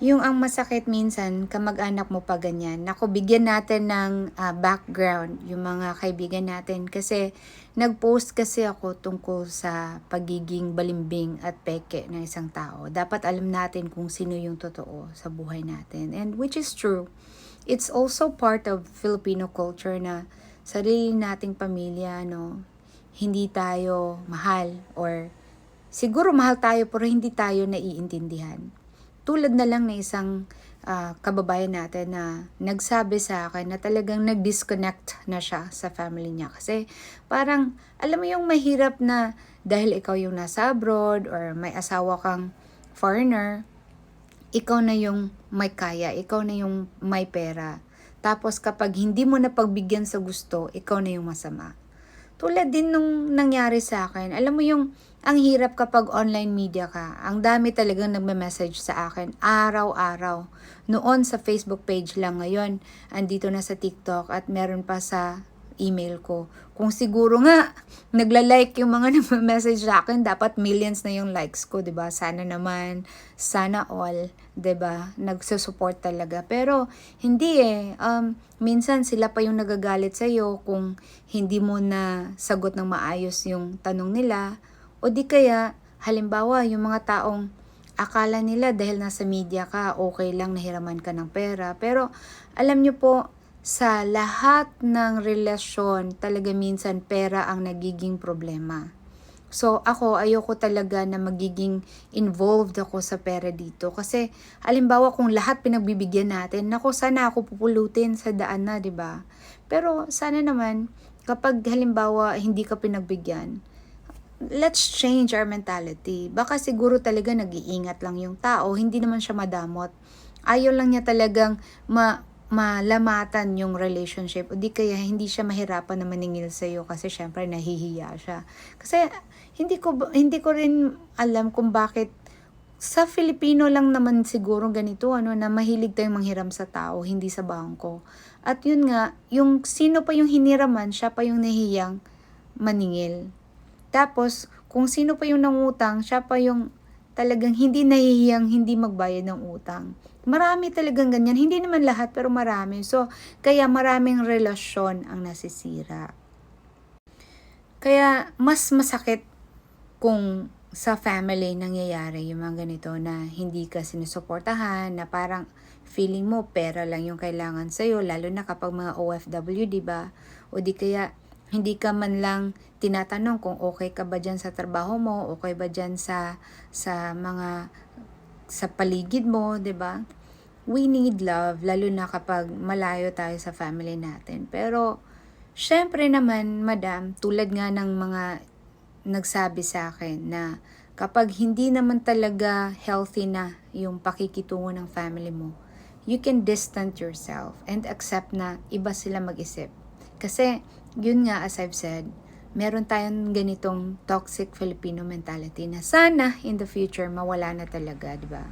Yung ang masakit minsan, kamag-anak mo pa ganyan. Naku, bigyan natin ng background yung mga kaibigan natin. Kasi nag-post kasi ako tungkol sa pagiging balimbing at peke ng isang tao. Dapat alam natin kung sino yung totoo sa buhay natin. And which is true. It's also part of Filipino culture na sarili nating pamilya, no? Hindi tayo mahal or siguro mahal tayo pero hindi tayo naiintindihan. Tulad na lang ng isang kababayan natin na nagsabi sa akin na talagang nag-disconnect na siya sa family niya. Kasi parang, alam mo yung mahirap na dahil ikaw yung nasa abroad or may asawa kang foreigner, ikaw na yung may kaya, ikaw na yung may pera. Tapos kapag hindi mo na pagbigyan sa gusto, ikaw na yung masama. Tulad din nung nangyari sa akin. Alam mo yung, ang hirap kapag online media ka. Ang dami talagang nagme-message sa akin, araw-araw. Noon sa Facebook page lang, ngayon, andito na sa TikTok at meron pa sa email ko. Kung siguro nga, nagla-like yung mga nagme-message sa akin, dapat millions na yung likes ko, 'di ba? Sana naman, sana all, 'di ba? Nagsusupport talaga. Pero hindi minsan sila pa yung nagagalit sa iyo kung hindi mo na sagot ng maayos yung tanong nila o di kaya halimbawa yung mga taong akala nila dahil nasa media ka, okay lang nahiraman ka ng pera. Pero alam nyo po, sa lahat ng relasyon, talaga minsan pera ang nagiging problema. So ako, ayoko talaga na magiging involved ako sa pera dito. Kasi halimbawa kung lahat pinagbibigyan natin, nako sana ako pupulutin sa daan na, 'di ba? Pero sana naman kapag halimbawa hindi ka pinagbigyan, let's change our mentality. Baka siguro talaga nag-iingat lang yung tao, hindi naman siya madamot. Ayaw lang niya talagang malamatan yung relationship o di kaya hindi siya mahirapan na maningil sa iyo kasi syempre nahihiya siya. Kasi hindi ko rin alam kung bakit sa Filipino lang naman siguro ganito na mahilig tayong manghiram sa tao, hindi sa bangko. At yun nga, yung sino pa yung hiniraman, siya pa yung nahihiyang maningil. Tapos, kung sino pa yung nangutang, siya pa yung talagang hindi nahihiyang hindi magbayad ng utang. Marami talagang ganyan. Hindi naman lahat, pero marami. So, kaya maraming relasyon ang nasisira. Kaya, mas masakit kung sa family nangyayari yung mga ganito na hindi ka sinusuportahan, na parang feeling mo pera lang yung kailangan sa'yo, lalo na kapag mga OFW, di ba? O di kaya, hindi ka man lang tinatanong kung okay ka ba dyan sa trabaho mo, okay ba dyan sa mga sa paligid mo, 'di ba? We need love lalo na kapag malayo tayo sa family natin. Pero syempre naman, madam, tulad nga ng mga nagsabi sa akin na kapag hindi naman talaga healthy na yung pakikitungo ng family mo, you can distance yourself and accept na iba sila mag-isip. Kasi, yun nga, as I've said, meron tayong ganitong toxic Filipino mentality na sana in the future mawala na talaga, di ba?